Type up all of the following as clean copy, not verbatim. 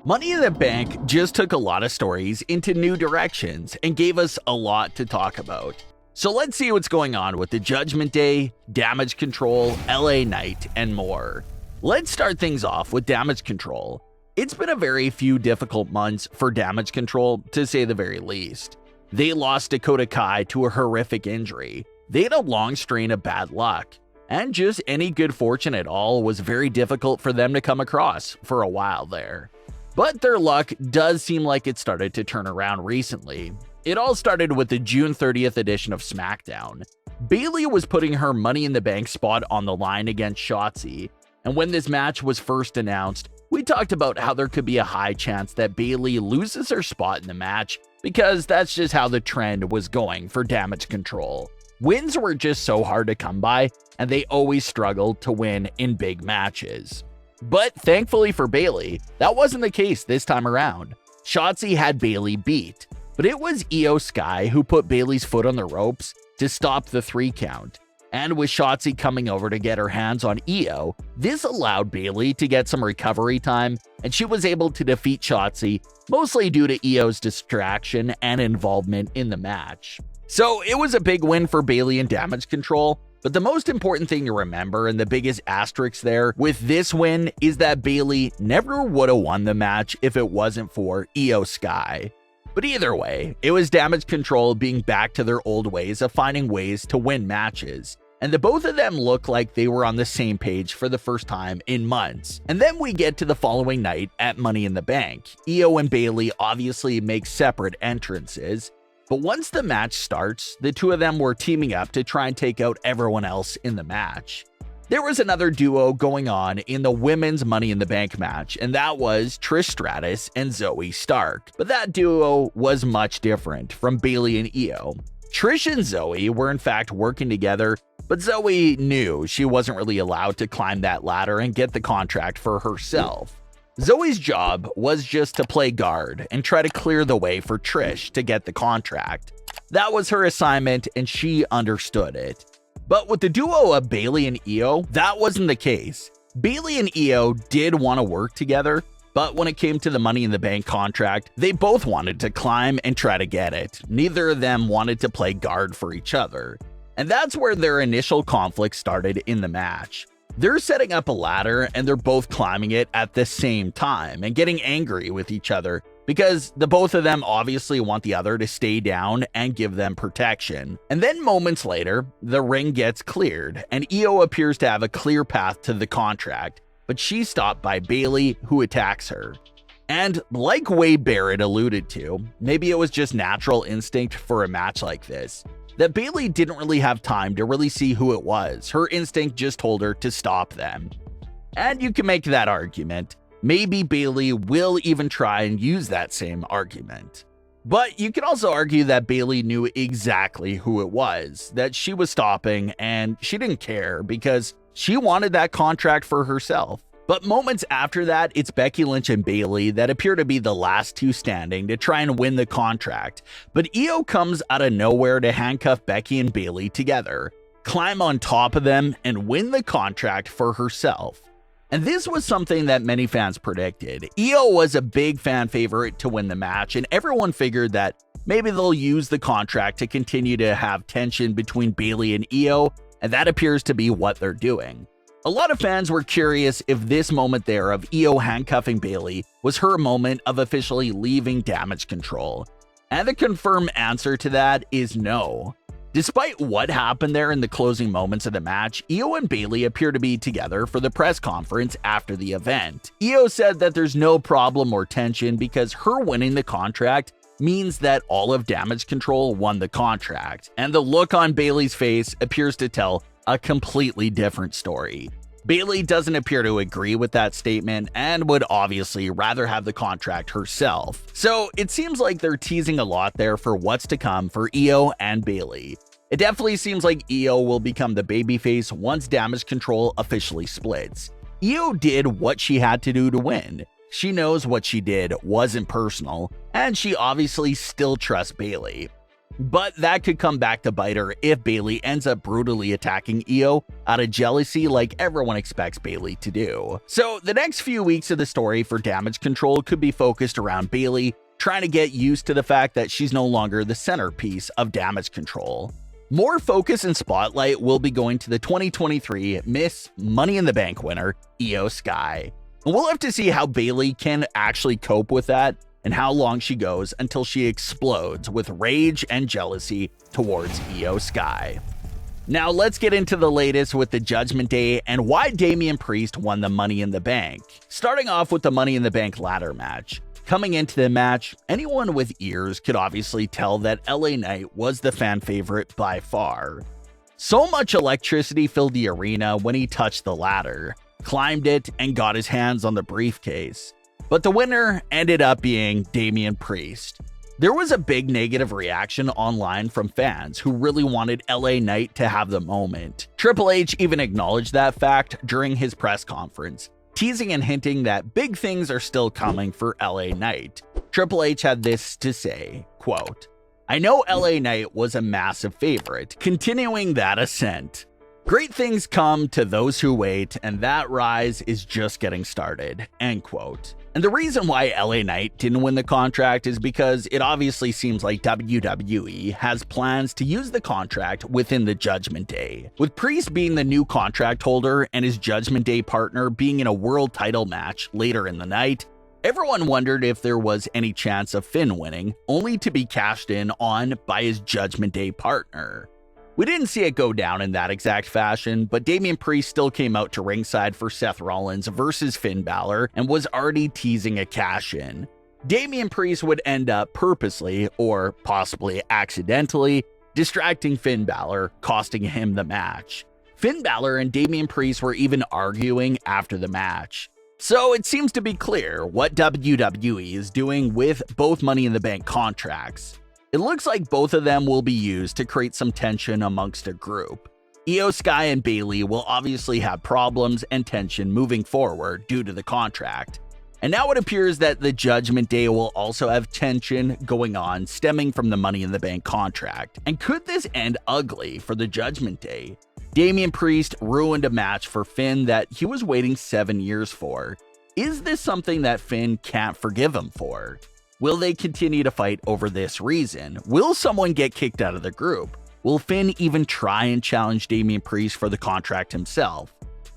Money in the Bank just took a lot of stories into new directions and gave us a lot to talk about. So let's see what's going on with the Judgment Day, Damage Control, LA Knight, and more. Let's start things off with Damage Control. It's been a very few difficult months for Damage Control, to say the very least. They lost Dakota Kai to a horrific injury. They had a long strain of bad luck. And just any good fortune at all was very difficult for them to come across for a while there. But their luck does seem like it started to turn around recently. It all started with the June 30th edition of SmackDown. Bayley was putting her Money in the Bank spot on the line against Shotzi, and when this match was first announced, we talked about how there could be a high chance that Bayley loses her spot in the match because that's just how the trend was going for Damage Control. Wins were just so hard to come by, and they always struggled to win in big matches. But thankfully for Bayley, that wasn't the case this time around. Shotzi had Bayley beat, but it was Iyo Sky who put Bayley's foot on the ropes to stop the 3 count. And with Shotzi coming over to get her hands on Iyo, this allowed Bayley to get some recovery time, and she was able to defeat Shotzi, mostly due to Io's distraction and involvement in the match. So it was a big win for Bayley in Damage Control. But the most important thing to remember, and the biggest asterisk there with this win, is that Bayley never would have won the match if it wasn't for Iyo Sky. But either way, it was Damage Control being back to their old ways of finding ways to win matches. And the both of them look like they were on the same page for the first time in months. And then we get to the following night at Money in the Bank. Iyo and Bayley obviously make separate entrances. But once the match starts, the two of them were teaming up to try and take out everyone else in the match. There was another duo going on in the women's Money in the Bank match, and that was Trish Stratus and Zoe Stark. But that duo was much different from Bayley and Iyo. Trish and Zoe were in fact working together, but Zoe knew she wasn't really allowed to climb that ladder and get the contract for herself. Zoe's job was just to play guard and try to clear the way for Trish to get the contract. That was her assignment, and she understood it. But with the duo of Bayley and Iyo, that wasn't the case. Bayley and Iyo did want to work together, but when it came to the Money in the Bank contract, they both wanted to climb and try to get it. Neither of them wanted to play guard for each other. And that's where their initial conflict started in the match. They're setting up a ladder and they're both climbing it at the same time and getting angry with each other because the both of them obviously want the other to stay down and give them protection. And then moments later, the ring gets cleared and Iyo appears to have a clear path to the contract, but she's stopped by Bayley, who attacks her. And like Wade Barrett alluded to, maybe it was just natural instinct for a match like this, that Bayley didn't really have time to really see who it was. Her instinct just told her to stop them. And you can make that argument. Maybe Bayley will even try and use that same argument. But you can also argue that Bayley knew exactly who it was that she was stopping, and she didn't care because she wanted that contract for herself. But moments after that, it's Becky Lynch and Bayley that appear to be the last two standing to try and win the contract. But Iyo comes out of nowhere to handcuff Becky and Bayley together, climb on top of them, and win the contract for herself. And this was something that many fans predicted. Iyo was a big fan favorite to win the match, and everyone figured that maybe they'll use the contract to continue to have tension between Bayley and Iyo, and that appears to be what they're doing. A lot of fans were curious if this moment there of Iyo handcuffing Bayley was her moment of officially leaving Damage Control. And the confirmed answer to that is no. Despite what happened there in the closing moments of the match, Iyo and Bayley appear to be together for the press conference after the event. Iyo said that there's no problem or tension because her winning the contract means that all of Damage Control won the contract, and the look on Bayley's face appears to tell a completely different story. Bayley doesn't appear to agree with that statement and would obviously rather have the contract herself. So it seems like they're teasing a lot there for what's to come for Iyo and Bayley. It definitely seems like Iyo will become the babyface once Damage Control officially splits. Iyo did what she had to do to win. She knows what she did wasn't personal, and she obviously still trusts Bayley. But that could come back to bite her if Bayley ends up brutally attacking Iyo out of jealousy like everyone expects Bayley to do. So the next few weeks of the story for Damage Control could be focused around Bayley trying to get used to the fact that she's no longer the centerpiece of Damage Control. More focus and spotlight will be going to the 2023 Miss Money in the Bank winner, Iyo Sky. And we'll have to see how Bayley can actually cope with that and how long she goes until she explodes with rage and jealousy towards Iyo Sky. Now let's get into the latest with the Judgment Day and why Damian Priest won the Money in the Bank. Starting off with the Money in the Bank ladder match. Coming into the match, anyone with ears could obviously tell that LA Knight was the fan favorite by far. So much electricity filled the arena when he touched the ladder, climbed it, and got his hands on the briefcase. But the winner ended up being Damian Priest. There was a big negative reaction online from fans who really wanted LA Knight to have the moment. Triple H even acknowledged that fact during his press conference, teasing and hinting that big things are still coming for LA Knight. Triple H had this to say, quote, "I know LA Knight was a massive favorite, continuing that ascent. Great things come to those who wait, and that rise is just getting started," end quote. And the reason why LA Knight didn't win the contract is because it obviously seems like WWE has plans to use the contract within the Judgment Day. With Priest being the new contract holder and his Judgment Day partner being in a world title match later in the night, everyone wondered if there was any chance of Finn winning, only to be cashed in on by his Judgment Day partner. We didn't see it go down in that exact fashion, but Damian Priest still came out to ringside for Seth Rollins versus Finn Balor and was already teasing a cash-in. Damian Priest would end up purposely, or possibly accidentally, distracting Finn Balor, costing him the match. Finn Balor and Damian Priest were even arguing after the match. So it seems to be clear what WWE is doing with both Money in the Bank contracts. It looks like both of them will be used to create some tension amongst a group. Iyo Sky and Bayley will obviously have problems and tension moving forward due to the contract. And now it appears that the Judgment Day will also have tension going on stemming from the Money in the Bank contract. And could this end ugly for the Judgment Day? Damian Priest ruined a match for Finn that he was waiting 7 years for. Is this something that Finn can't forgive him for? Will they continue to fight over this reason? Will someone get kicked out of the group? Will Finn even try and challenge Damian Priest for the contract himself?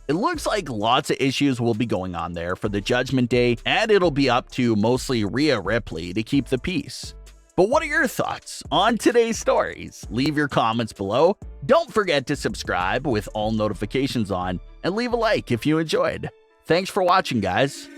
It looks like lots of issues will be going on there for the Judgment Day, and it'll be up to mostly Rhea Ripley to keep the peace. But what are your thoughts on today's stories? Leave your comments below. Don't forget to subscribe with all notifications on, and leave a like if you enjoyed. Thanks for watching, guys.